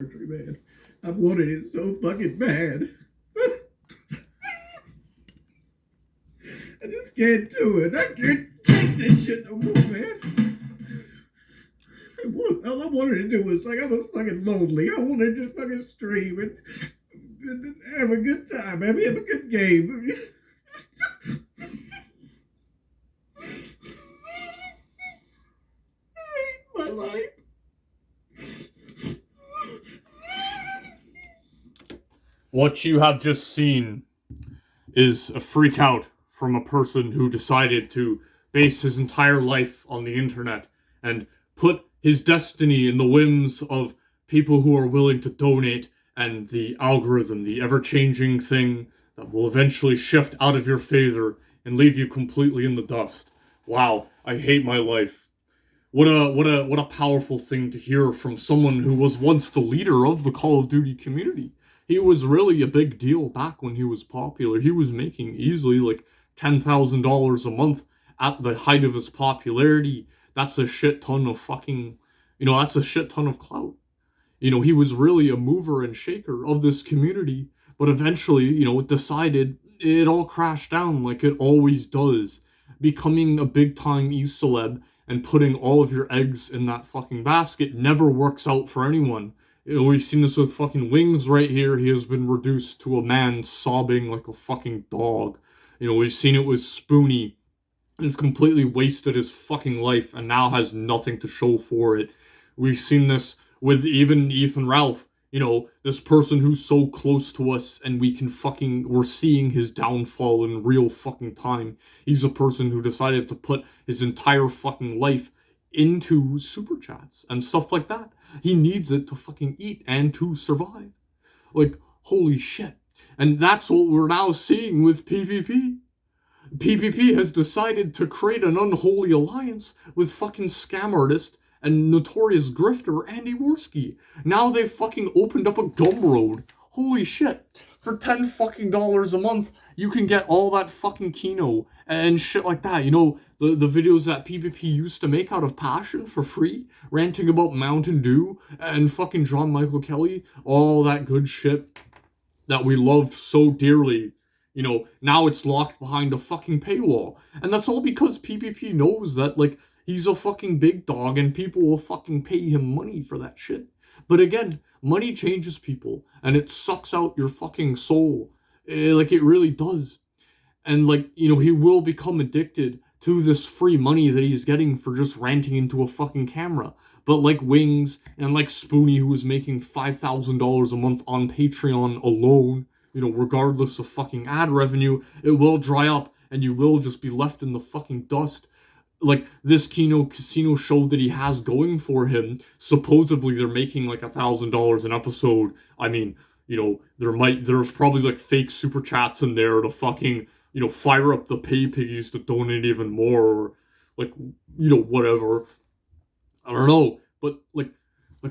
man. I wanted it so fucking bad. I just can't do it. I can't take this shit no more, man. All I wanted to do was I was fucking lonely. I wanted to just fucking stream and have a good time. Have a good game. I hate my life. What you have just seen is a freak out from a person who decided to base his entire life on the internet and put his destiny in the whims of people who are willing to donate and the algorithm, the ever-changing thing that will eventually shift out of your favor and leave you completely in the dust. Wow, I hate my life. What a powerful thing to hear from someone who was once the leader of the Call of Duty community. He was really a big deal back when he was popular. He was making easily like $10,000 a month at the height of his popularity. That's a shit ton of that's a shit ton of clout. He was really a mover and shaker of this community, but eventually, it decided it all crashed down like it always does. Becoming a big time e-celeb and putting all of your eggs in that fucking basket never works out for anyone. We've seen this with fucking Wings right here. He has been reduced to a man sobbing like a fucking dog. We've seen it with Spoonie. He's completely wasted his fucking life and now has nothing to show for it. We've seen this with even Ethan Ralph. This person who's so close to us and we're seeing his downfall in real fucking time. He's a person who decided to put his entire fucking life into super chats and stuff like that. He needs it to fucking eat and to survive. Like, holy shit. And that's what we're now seeing with PvP. PvP has decided to create an unholy alliance with fucking scam artist and notorious grifter Andy Worski. Now they've fucking opened up a Gumroad. Holy shit. For $10 fucking a month, you can get all that fucking Kino and shit like that. The videos that PvP used to make out of passion for free, ranting about Mountain Dew and fucking John Michael Kelly, all that good shit that we loved so dearly. Now it's locked behind a fucking paywall. And that's all because PvP knows that, like, he's a fucking big dog and people will fucking pay him money for that shit. But again, money changes people and it sucks out your fucking soul. Like, it really does. And, like, he will become addicted to this free money that he's getting for just ranting into a fucking camera. But like Wings and like Spoonie, who was making $5,000 a month on Patreon alone, regardless of fucking ad revenue, it will dry up and you will just be left in the fucking dust. Like, this Kino Casino show that he has going for him, supposedly they're making like $1,000 an episode. I mean, there's probably like fake super chats in there to fucking, fire up the pay piggies to donate even more, or like, whatever. I don't know, but like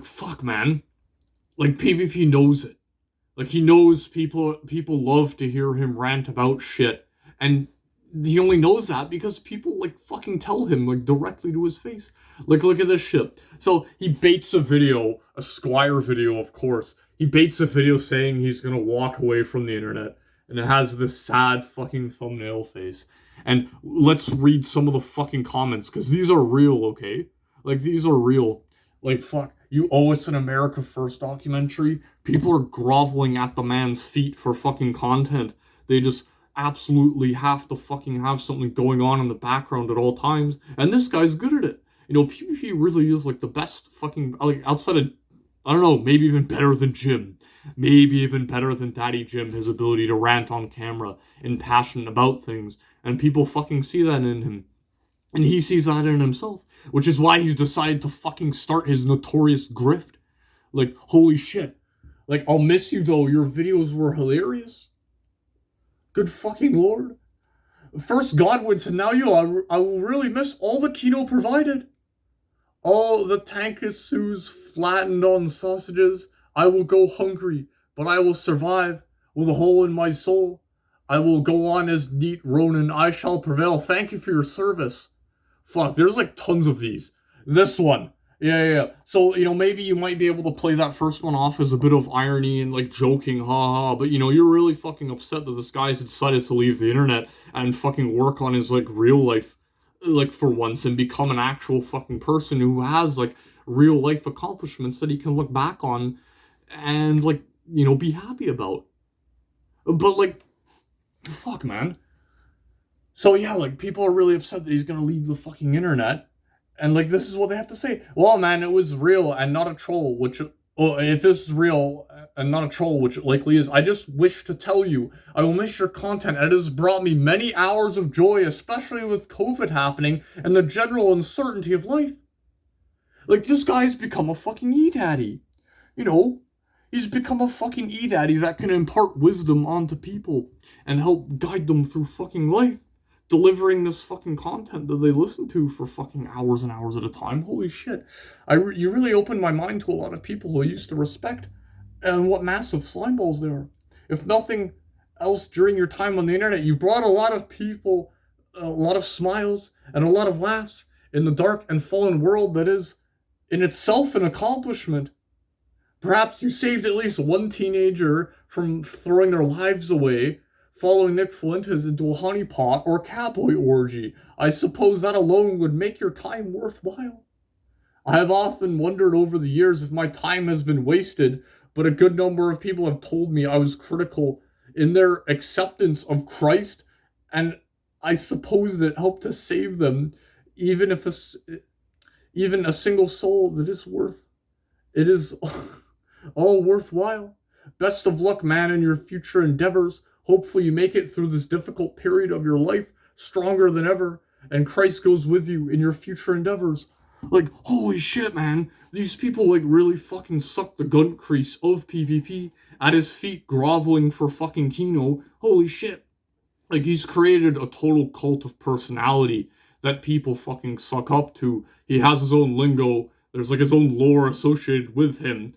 fuck, man. Like, PvP knows it. Like, he knows people love to hear him rant about shit, and he only knows that because people like fucking tell him like directly to his face. Like, look at this shit. So he baits a Squire video, of course. He baits a video saying he's gonna walk away from the internet, and it has this sad fucking thumbnail face. And let's read some of the fucking comments, because these are real, okay? Like, these are real. Like, fuck, you owe us an America First documentary? People are groveling at the man's feet for fucking content. They just absolutely have to fucking have something going on in the background at all times. And this guy's good at it. PvP really is like the best fucking, like, outside of, I don't know, maybe even better than Jim. Maybe even better than Daddy Jim, his ability to rant on camera and passionate about things. And people fucking see that in him. And he sees that in himself. Which is why he's decided to fucking start his notorious grift. Like, holy shit. Like, I'll miss you though, your videos were hilarious. Good fucking lord. First Godwins and now you, I will really miss all the Kino provided. All the tankasu's flattened on sausages. I will go hungry, but I will survive with a hole in my soul. I will go on as neat Ronin. I shall prevail. Thank you for your service. Fuck, there's like tons of these. This one. Yeah. So, maybe you might be able to play that first one off as a bit of irony and like joking, haha, but you're really fucking upset that this guy's decided to leave the internet and fucking work on his like real life, like for once, and become an actual fucking person who has like real life accomplishments that he can look back on and like, be happy about. But like, fuck, man. So yeah, like people are really upset that he's gonna leave the fucking internet. And like this is what they have to say. Well, man, it was real and not a troll, which if this is real and not a troll, which it likely is, I just wish to tell you, I will miss your content. It has brought me many hours of joy, especially with COVID happening and the general uncertainty of life. Like this guy's become a fucking e-daddy. You know, he's become a fucking e-daddy that can impart wisdom onto people and help guide them through fucking life, delivering this fucking content that they listen to for fucking hours and hours at a time. Holy shit. You really opened my mind to a lot of people who I used to respect and what massive slimeballs they are. If nothing else, during your time on the internet, you've brought a lot of people, a lot of smiles, and a lot of laughs in the dark and fallen world that is in itself an accomplishment. Perhaps you saved at least one teenager from throwing their lives away following Nick Fuentes into a honeypot or cowboy orgy. I suppose that alone would make your time worthwhile. I have often wondered over the years if my time has been wasted, but a good number of people have told me I was critical in their acceptance of Christ, and I suppose that helped to save them, even if even a single soul that is it is all worthwhile. Best of luck, man, in your future endeavors. Hopefully you make it through this difficult period of your life stronger than ever, and Christ goes with you in your future endeavors. Like, holy shit, man. These people, like, really fucking suck the gun crease of PvP at his feet, groveling for fucking Kino. Holy shit. Like, he's created a total cult of personality that people fucking suck up to. He has his own lingo. There's, like, his own lore associated with him.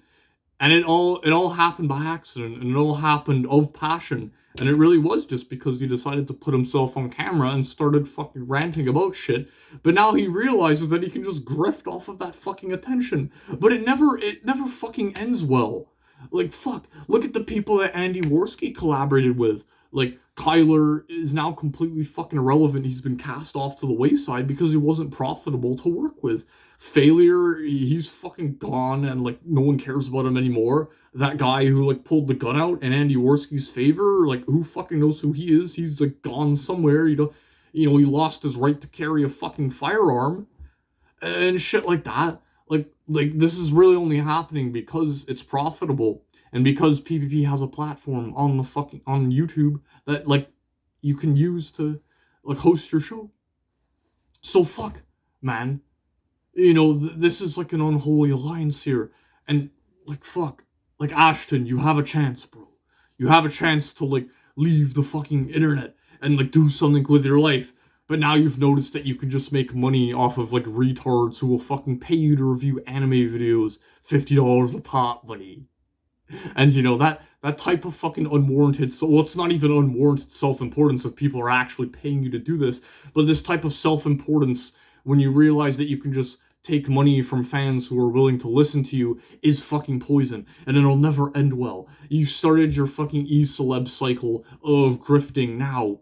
And it all happened by accident, and it all happened of passion. And it really was just because he decided to put himself on camera and started fucking ranting about shit. But now he realizes that he can just grift off of that fucking attention. But it never fucking ends well. Like, fuck. Look at the people that Andy Worski collaborated with. Like, Kyler is now completely fucking irrelevant. He's been cast off to the wayside because he wasn't profitable to work with. Failure, he's fucking gone, and like no one cares about him anymore. That guy who like pulled the gun out in Andy Worski's favor, like who fucking knows who he is? He's like gone somewhere. He lost his right to carry a fucking firearm and shit like that. Like this is really only happening because it's profitable and because PvP has a platform on YouTube that like you can use to like host your show. So fuck, man. This is like an unholy alliance here. And, like, fuck. Like, Ashton, you have a chance, bro. You have a chance to, like, leave the fucking internet and, like, do something with your life. But now you've noticed that you can just make money off of, like, retards who will fucking pay you to review anime videos $50 a pop, buddy. And, that type of fucking unwarranted... Well, it's not even unwarranted self-importance if people are actually paying you to do this. But this type of self-importance... when you realize that you can just take money from fans who are willing to listen to you is fucking poison, and it'll never end well. You started your fucking e-celeb cycle of grifting now,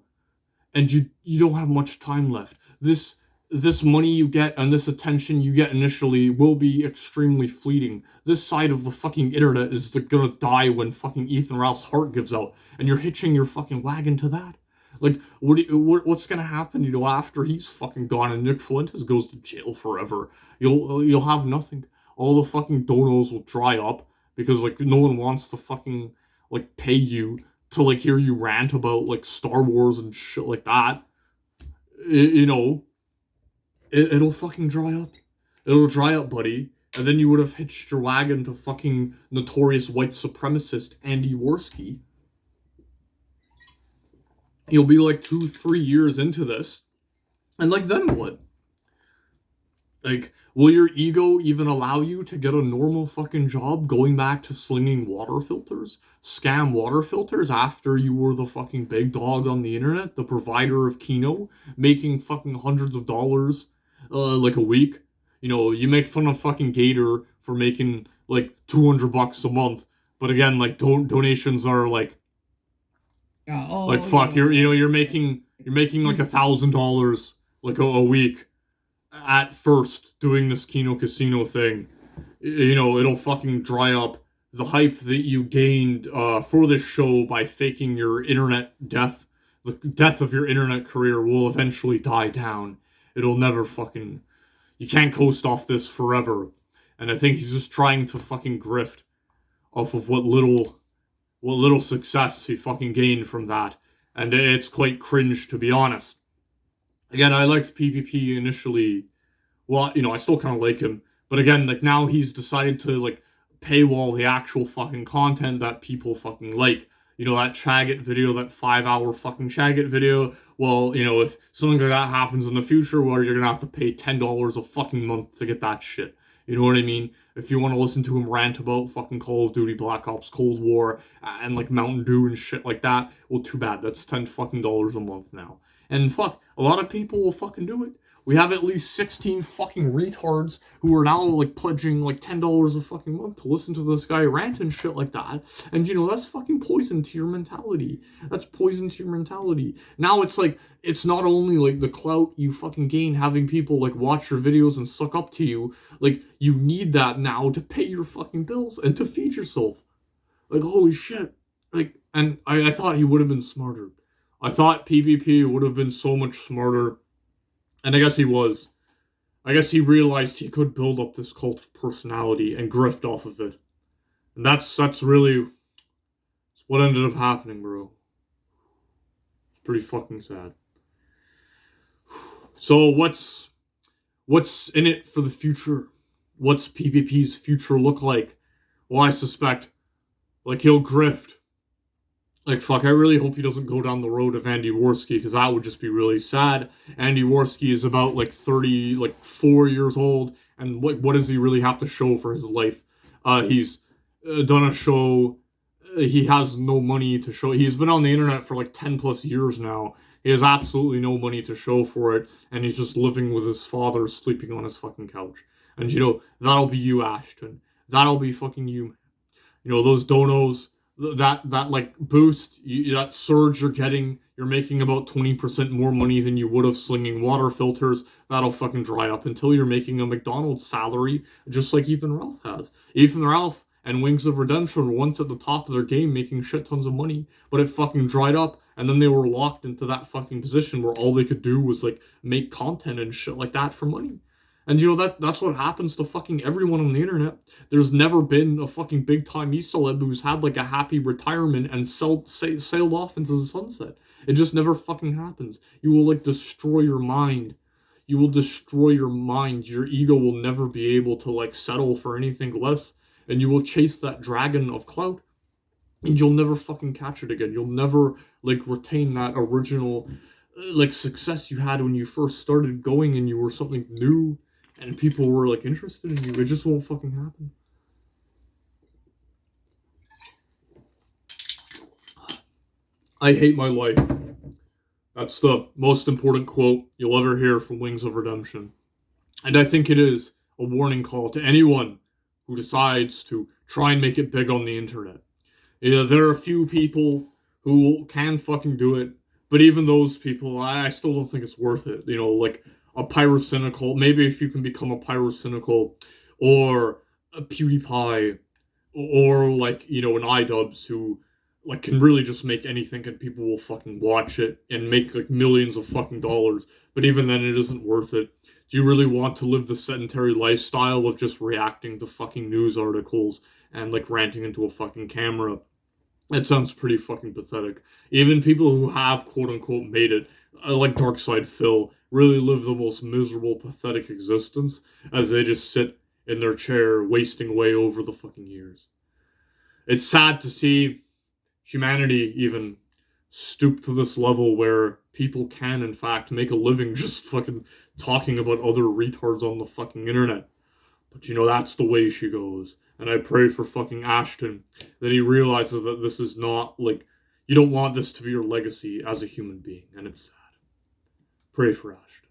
and you don't have much time left. This money you get and this attention you get initially will be extremely fleeting. This side of the fucking internet is gonna die when fucking Ethan Ralph's heart gives out, and you're hitching your fucking wagon to that. Like, what's gonna happen, after he's fucking gone and Nick Fuentes goes to jail forever? You'll have nothing. All the fucking donos will dry up because, like, no one wants to fucking, like, pay you to, like, hear you rant about, like, Star Wars and shit like that. It'll fucking dry up. It'll dry up, buddy. And then you would have hitched your wagon to fucking notorious white supremacist Andy Worski. You'll be like 2-3 years into this. And like, then what? Like, will your ego even allow you to get a normal fucking job going back to slinging water filters? Scam water filters after you were the fucking big dog on the internet? The provider of Kino? Making fucking hundreds of dollars, like a week? You know, you make fun of fucking Gator for making like $200 a month, but again, like donations are like fuck. You're making like $1,000 like a week at first doing this Kino Casino thing. You know, it'll fucking dry up. The hype that you gained for this show by faking your internet death, the death of your internet career will eventually die down. It'll never fucking, you can't coast off this forever. And I think he's just trying to fucking grift off of what little success he fucking gained from that. And it's quite cringe, to be honest. Again, I liked PPP initially. Well, you know, I still kind of like him. But again, like, now he's decided to, like, paywall the actual fucking content that people fucking like. You know, that Chagget video, that 5-hour fucking Chagget video. Well, you know, if something like that happens in the future, well, you're gonna have to pay $10 a fucking month to get that shit. You know what I mean? If you want to listen to him rant about fucking Call of Duty, Black Ops, Cold War, and like Mountain Dew and shit like that, well, too bad. That's $10 fucking a month now. And fuck, a lot of people will fucking do it. We have at least 16 fucking retards who are now like pledging like $10 a fucking month to listen to this guy rant and shit like that. And you know, that's fucking poison to your mentality. That's poison to your mentality. Now it's like, it's not only like the clout you fucking gain having people like watch your videos and suck up to you. Like, you need that now to pay your fucking bills and to feed yourself. Like, holy shit. Like, and I thought he would have been smarter. I thought PvP would have been so much smarter. And I guess he was. I guess he realized he could build up this cult of personality and grift off of it. And that's really what ended up happening, bro. It's pretty fucking sad. So what's in it for the future? What's PvP's future look like? Well, I suspect, like, he'll grift. Like, fuck, I really hope he doesn't go down the road of Andy Worski, because that would just be really sad. Andy Worski is about, like, 4 years old, and what does he really have to show for his life? He's done a show, he has no money to show. He's been on the internet for, like, 10 plus years now. He has absolutely no money to show for it, and he's just living with his father, sleeping on his fucking couch. And, you know, that'll be you, Ashton. That'll be fucking you. You know, those donos, that like boost, that surge you're getting, you're making about 20% more money than you would have slinging water filters. That'll fucking dry up until you're making a McDonald's salary, just like Ethan Ralph has. Ethan Ralph and Wings of Redemption were once at the top of their game making shit tons of money, but it fucking dried up, and then they were locked into that fucking position where all they could do was like make content and shit like that for money. And you know, that's what happens to fucking everyone on the internet. There's never been a fucking big time e-celeb who's had like a happy retirement and sailed off into the sunset. It just never fucking happens. You will like destroy your mind. You will destroy your mind. Your ego will never be able to like settle for anything less. And you will chase that dragon of clout. And you'll never fucking catch it again. You'll never like retain that original like success you had when you first started going and you were something new. And people were, like, interested in you. It just won't fucking happen. I hate my life. That's the most important quote you'll ever hear from Wings of Redemption. And I think it is a warning call to anyone who decides to try and make it big on the internet. You know, there are a few people who can fucking do it, but even those people, I still don't think it's worth it. You know, like, a Pyrocynical, maybe if you can become a Pyrocynical, or a PewDiePie, or like, you know, an iDubbbz who like can really just make anything and people will fucking watch it and make like millions of fucking dollars. But even then, it isn't worth it. Do you really want to live the sedentary lifestyle of just reacting to fucking news articles and like ranting into a fucking camera? That sounds pretty fucking pathetic. Even people who have quote unquote made it, like Darkside Phil, really live the most miserable, pathetic existence as they just sit in their chair wasting away over the fucking years. It's sad to see humanity even stoop to this level where people can, in fact, make a living just fucking talking about other retards on the fucking internet. But you know, that's the way she goes. And I pray for fucking Ashton that he realizes that this is not, like, you don't want this to be your legacy as a human being. And it's sad. Pray for Ashton.